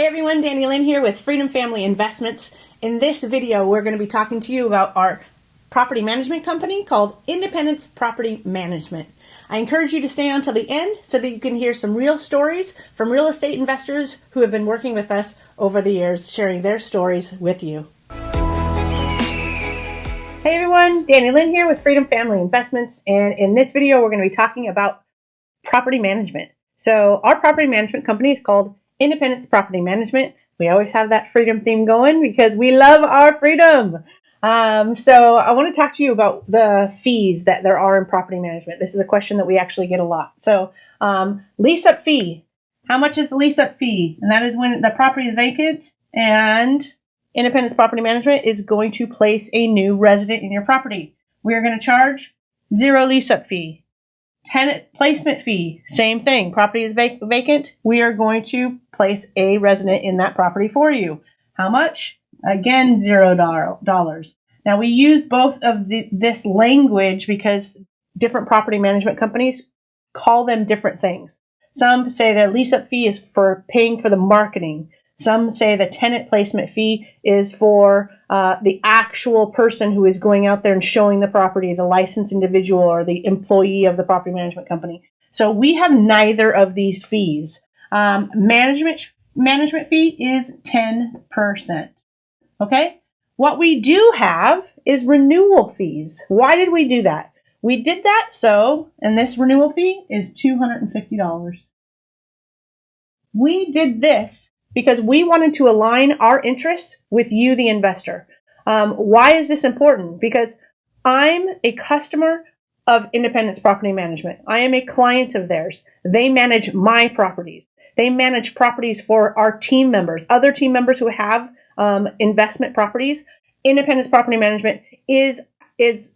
Hey everyone, Danny Lynn here with Freedom Family Investments. In this video, we're going to be talking to you about our property management company called Independence Property Management. I encourage you to stay on till the end so that you can hear some real stories from real estate investors who have been working with us over the years, sharing their stories with you. Hey everyone, Danny Lynn here with Freedom Family Investments, and in this video, we're going to be talking about property management. So our property management company is called Independence Property Management. We always have that freedom theme going because we love our freedom. So I want to talk to you about the fees that there are in property management. This is a question that we actually get a lot. So lease-up fee. How much is the lease-up fee? And that is when the property is vacant and Independence Property Management is going to place a new resident in your property. We are going to charge $0 lease-up fee. Tenant placement fee, same thing. Property is vacant. We are going to place a resident in that property for you. How much? Again, $0. Now, we use both of this language because different property management companies call them different things. Some say the lease-up fee is for paying for the marketing. Some say the tenant placement fee is for the actual person who is going out there and showing the property, the licensed individual or the employee of the property management company. So we have neither of these fees. Management fee is 10%. Okay? What we do have is renewal fees. Why did we do that? We did that and this renewal fee is $250. We did this because we wanted to align our interests with you, the investor. Why is this important? Because I'm a customer of Independence Property Management. I am a client of theirs. They manage my properties. They manage properties for our team members, other team members who have investment properties. Independence Property Management is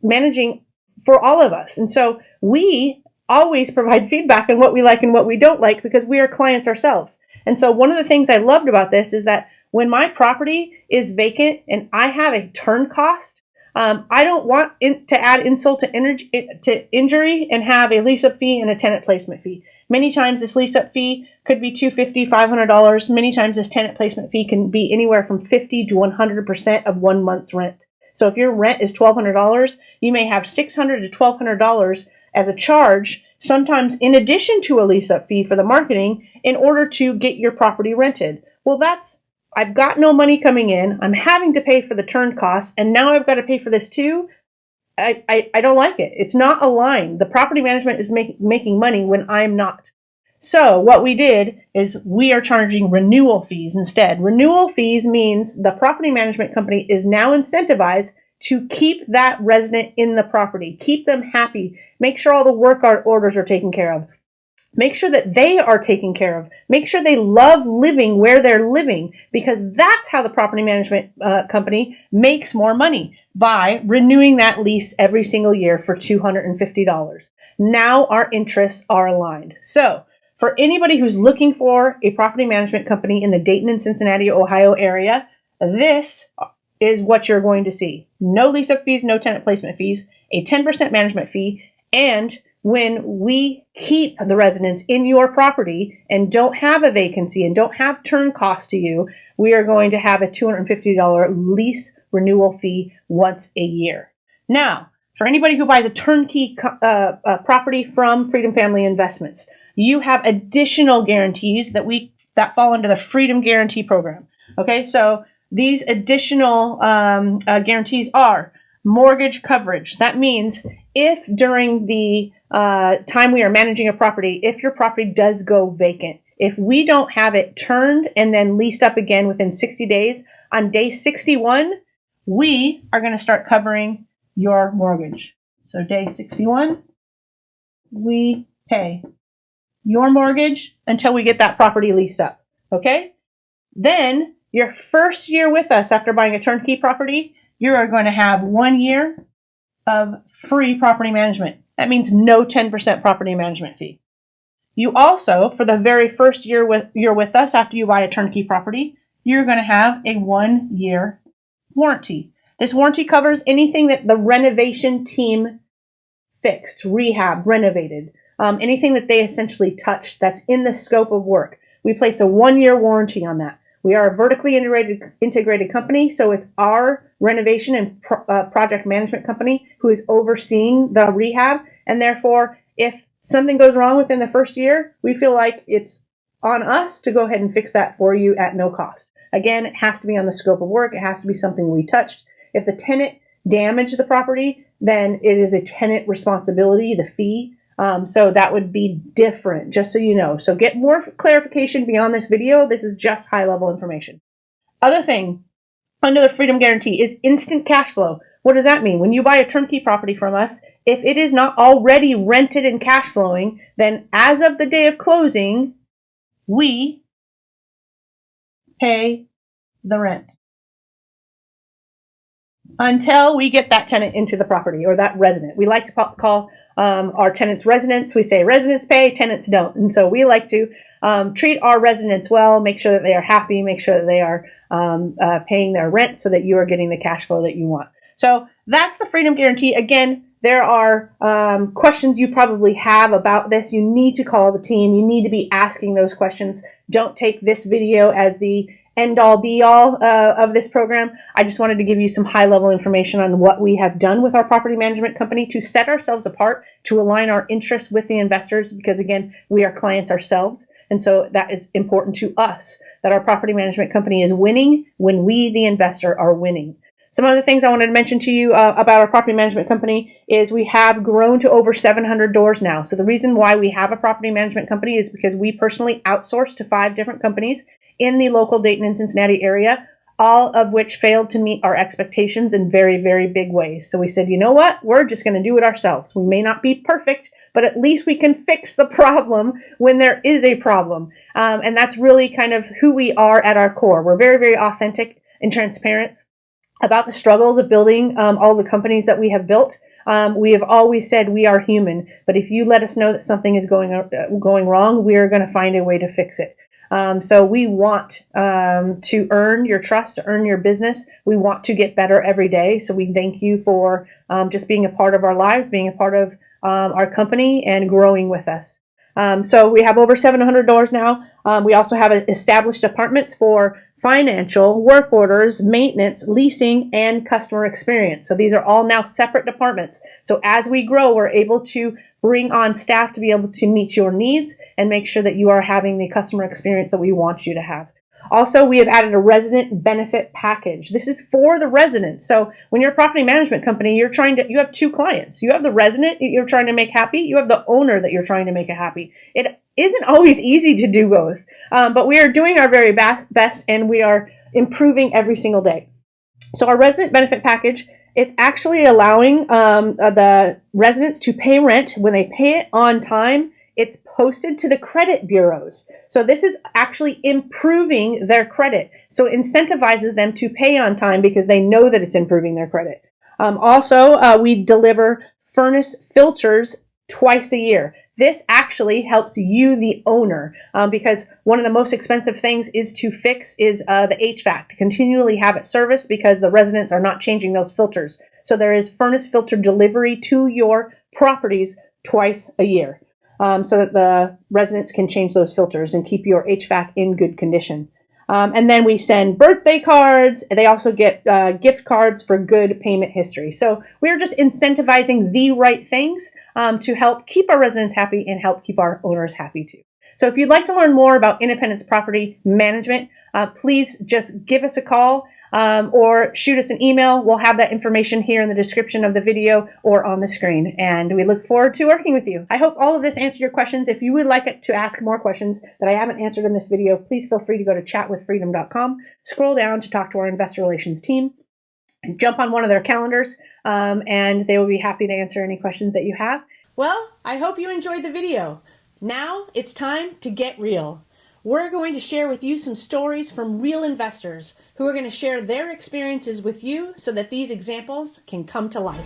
managing for all of us. And so we always provide feedback on what we like and what we don't like because we are clients ourselves. And so one of the things I loved about this is that when my property is vacant and I have a turn cost, I don't want to add insult to injury and have a lease-up fee and a tenant placement fee. Many times this lease-up fee could be $250, $500. Many times this tenant placement fee can be anywhere from 50 to 100% of 1 month's rent. So if your rent is $1,200, you may have $600 to $1,200 as a charge, sometimes in addition to a lease-up fee for the marketing, in order to get your property rented. Well, I've got no money coming in, I'm having to pay for the turn costs, and now I've got to pay for this too. I don't like it. It's not aligned. The property management is making money when I'm not. So what we did is we are charging renewal fees instead. Renewal fees means the property management company is now incentivized to keep that resident in the property, keep them happy, make sure all the work orders are taken care of, make sure that they are taken care of, make sure they love living where they're living, because that's how the property management company makes more money, by renewing that lease every single year for $250. Now our interests are aligned. So for anybody who's looking for a property management company in the Dayton and Cincinnati, Ohio area, this is what you're going to see. No lease-up fees, no tenant placement fees, a 10% management fee, and when we keep the residents in your property and don't have a vacancy and don't have turn costs to you, we are going to have a $250 lease renewal fee once a year. Now, for anybody who buys a turnkey property from Freedom Family Investments, you have additional guarantees that fall under the Freedom Guarantee Program. Okay, so these additional guarantees are mortgage coverage. That means if during the time we are managing a property, if your property does go vacant, if we don't have it turned and then leased up again within 60 days, on day 61, we are going to start covering your mortgage. So day 61, we pay your mortgage until we get that property leased up. Okay? Then your first year with us after buying a turnkey property, you are going to have 1 year of free property management. That means no 10% property management fee. You also, for the very first year you're with us after you buy a turnkey property, you're going to have a 1 year warranty. This warranty covers anything that the renovation team fixed, rehab, renovated, anything that they essentially touched that's in the scope of work. We place a 1 year warranty on that. We are a vertically integrated company, so it's our renovation and project management company who is overseeing the rehab. And therefore, if something goes wrong within the first year, we feel like it's on us to go ahead and fix that for you at no cost. Again, it has to be on the scope of work. It has to be something we touched. If the tenant damaged the property, then it is a tenant responsibility, the fee. So that would be different, just so you know. So get more clarification beyond this video. This is just high-level information. Other thing under the Freedom Guarantee is instant cash flow. What does that mean? When you buy a turnkey property from us, if it is not already rented and cash flowing, then as of the day of closing, we pay the rent until we get that tenant into the property or that resident. We like to call our tenants residents. We say residents pay, tenants don't. And so we like to treat our residents well, make sure that they are happy, make sure that they are paying their rent so that you are getting the cash flow that you want. So that's the Freedom Guarantee. Again, there are questions you probably have about this. You need to call the team. You need to be asking those questions. Don't take this video as the end-all be-all of this program. I just wanted to give you some high-level information on what we have done with our property management company to set ourselves apart, to align our interests with the investors, because again, we are clients ourselves. And so that is important to us, that our property management company is winning when we, the investor, are winning. Some other things I wanted to mention to you about our property management company is we have grown to over 700 doors now. So the reason why we have a property management company is because we personally outsourced to 5 different companies in the local Dayton and Cincinnati area, all of which failed to meet our expectations in very, very big ways. So we said, you know what? We're just going to do it ourselves. We may not be perfect, but at least we can fix the problem when there is a problem. And that's really kind of who we are at our core. We're very, very authentic and transparent about the struggles of building all the companies that we have built. We have always said we are human, but if you let us know that something is going wrong, we are going to find a way to fix it. So we want to earn your trust, to earn your business. We want to get better every day. So we thank you for just being a part of our lives, being a part of our company, and growing with us. So we have over 700 doors now. We also have established departments for financial, work orders, maintenance, leasing, and customer experience. So these are all now separate departments. So as we grow, we're able to bring on staff to be able to meet your needs and make sure that you are having the customer experience that we want you to have. Also, we have added a resident benefit package. This is for the residents. So when you're a property management company, you have 2 clients. You have the resident you're trying to make happy. You have the owner that you're trying to make happy. It isn't always easy to do both, but we are doing our very best, and we are improving every single day. So our resident benefit package, it's actually allowing the residents to pay rent. When they pay it on time, it's posted to the credit bureaus. So this is actually improving their credit. So it incentivizes them to pay on time because they know that it's improving their credit. Also, we deliver furnace filters twice a year. This actually helps you, the owner, because one of the most expensive things is to fix is the HVAC, to continually have it serviced because the residents are not changing those filters. So there is furnace filter delivery to your properties twice a year, so that the residents can change those filters and keep your HVAC in good condition. And then we send birthday cards. They also get gift cards for good payment history. So we're just incentivizing the right things to help keep our residents happy and help keep our owners happy too. So if you'd like to learn more about Independence Property Management, please just give us a call or shoot us an email. We'll have that information here in the description of the video or on the screen. And we look forward to working with you. I hope all of this answered your questions. If you would like to ask more questions that I haven't answered in this video, please feel free to go to chatwithfreedom.com, scroll down to talk to our investor relations team, and jump on one of their calendars, and they will be happy to answer any questions that you have. Well, I hope you enjoyed the video. Now it's time to get real. We're going to share with you some stories from real investors who are going to share their experiences with you so that these examples can come to life.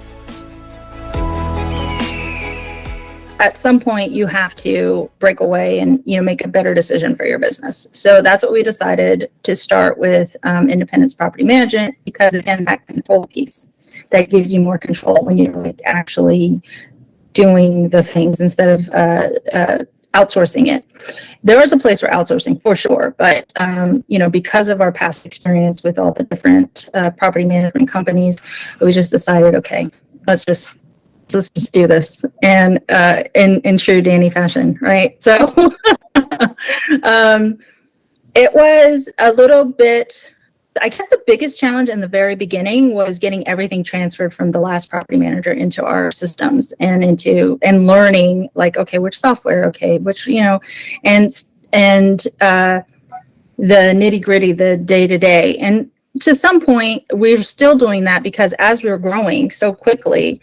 At some point, you have to break away and make a better decision for your business. So that's what we decided to start with Independence Property Management, because again, that control piece that gives you more control when you're actually doing the things instead of outsourcing it. There is a place for outsourcing for sure, but because of our past experience with all the different property management companies, we just decided, okay, let's just do this, and in true Danny fashion, right? So it was a little bit. I guess the biggest challenge in the very beginning was getting everything transferred from the last property manager into our systems and learning, like, okay, which software, okay, which, and the nitty gritty, the day to day. And to some point, we're still doing that because as we're growing so quickly,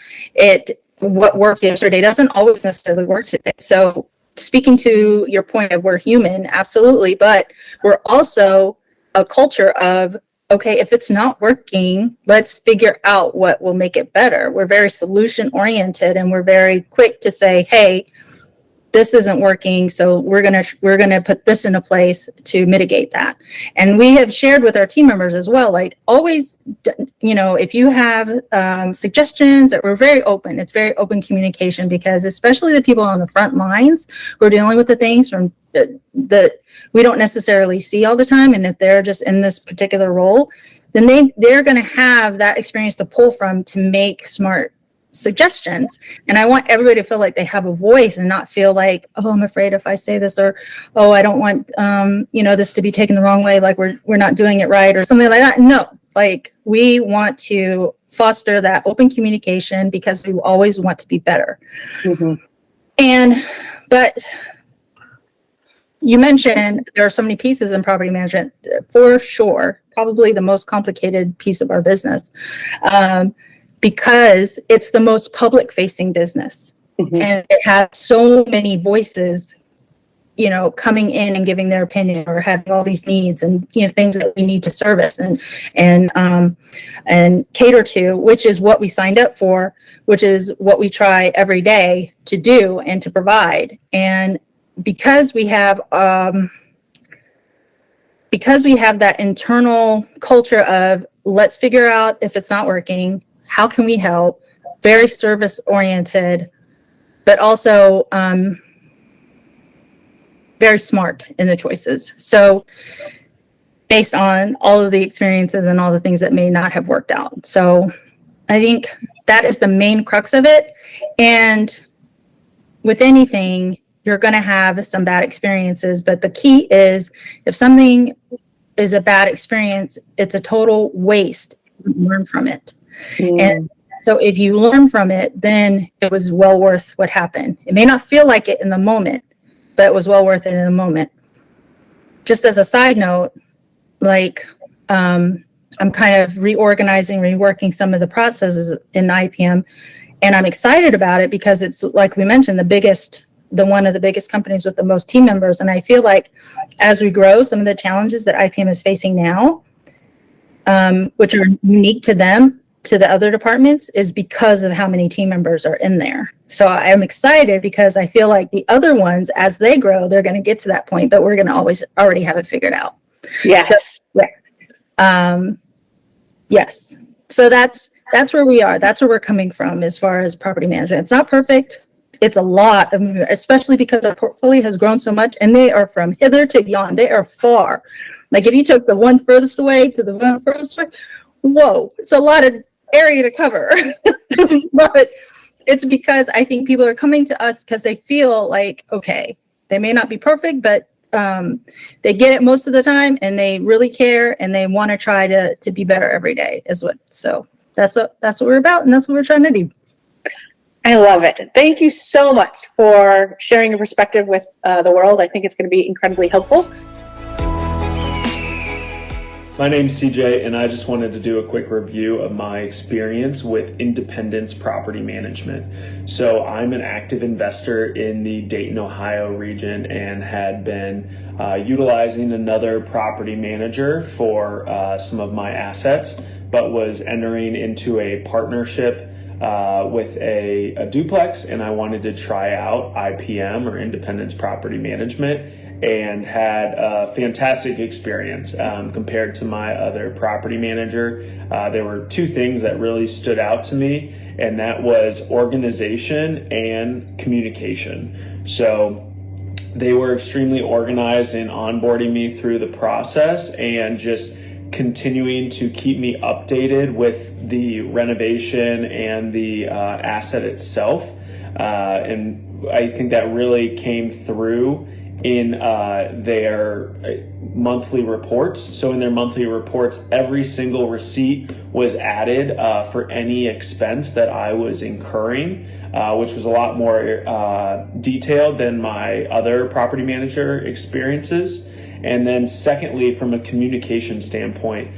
what worked yesterday doesn't always necessarily work today. So speaking to your point of we're human, absolutely, but we're also a culture of, okay, if it's not working, let's figure out what will make it better. We're very solution oriented, and we're very quick to say, hey, this isn't working, so we're gonna put this into place to mitigate that. And we have shared with our team members as well, like, always, if you have suggestions, that we're very open. It's very open communication, because especially the people on the front lines who are dealing with the things from that we don't necessarily see all the time, and if they're just in this particular role, then they're going to have that experience to pull from to make smart suggestions. And I want everybody to feel like they have a voice and not feel like, oh, I'm afraid if I say this, or, oh, I don't want this to be taken the wrong way, like we're not doing it right or something like that. No, like, we want to foster that open communication because we always want to be better. Mm-hmm. But you mentioned there are so many pieces in property management, for sure, probably the most complicated piece of our business. Because it's the most public facing business. Mm-hmm. And it has so many voices, coming in and giving their opinion, or having all these needs and, things that we need to service and cater to, which is what we signed up for, which is what we try every day to do and to provide. And because we have that internal culture of, let's figure out if it's not working, how can we help? Very service oriented, but also very smart in the choices. So based on all of the experiences and all the things that may not have worked out. So I think that is the main crux of it. And with anything, you're going to have some bad experiences, but the key is, if something is a bad experience, it's a total waste. Learn from it. And so if you learn from it, then it was well worth what happened. It may not feel like it in the moment, but it was well worth it in the moment. Just as a side note, like, I'm kind of reworking some of the processes in IPM, and I'm excited about it because it's, like we mentioned, one of the biggest companies with the most team members. And I feel like as we grow, some of the challenges that IPM is facing now, which are unique to them, to the other departments, is because of how many team members are in there. So I'm excited because I feel like the other ones, as they grow, they're going to get to that point, but we're going to always already have it figured out. Yes. So, yeah. Yes. So that's where we are. That's where we're coming from as far as property management. It's not perfect. It's a lot of movement, especially because our portfolio has grown so much, and they are from hither to yon. They are far. Like, if you took the one furthest away to the one furthest away, whoa, it's a lot of area to cover. But it's because I think people are coming to us because they feel like, okay, they may not be perfect, but they get it most of the time, and they really care, and they want to try to be better every day. So that's what we're about, and that's what we're trying to do. I love it. Thank you so much for sharing your perspective with the world. I think it's going to be incredibly helpful. My name's CJ, and I just wanted to do a quick review of my experience with Independence Property Management. So I'm an active investor in the Dayton, Ohio region, and had been utilizing another property manager for some of my assets, but was entering into a partnership with a duplex, and I wanted to try out IPM, or Independence Property Management, and had a fantastic experience compared to my other property manager. There were two things that really stood out to me, and that was organization and communication. So They were extremely organized in onboarding me through the process and just continuing to keep me updated with the renovation and the asset itself. And I think that really came through in their monthly reports. So in their monthly reports, every single receipt was added for any expense that I was incurring, which was a lot more detailed than my other property manager experiences. And then secondly, from a communication standpoint,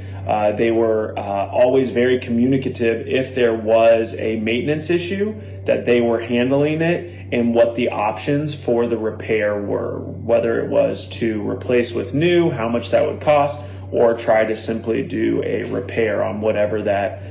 they were always very communicative if there was a maintenance issue, that they were handling it and what the options for the repair were, whether it was to replace with new, how much that would cost, or try to simply do a repair on whatever that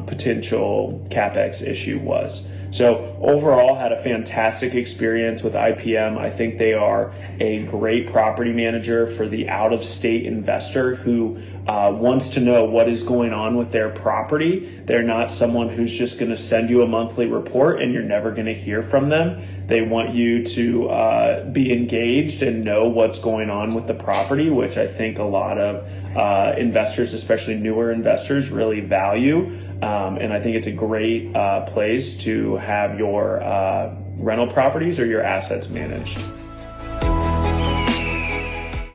potential CapEx issue was. So overall, had a fantastic experience with IPM. I think they are a great property manager for the out-of-state investor who wants to know what is going on with their property. They're not someone who's just going to send you a monthly report and you're never going to hear from them. They want you to be engaged and know what's going on with the property, which I think a lot of investors, especially newer investors, really value. And I think it's a great place to have your rental properties or your assets managed.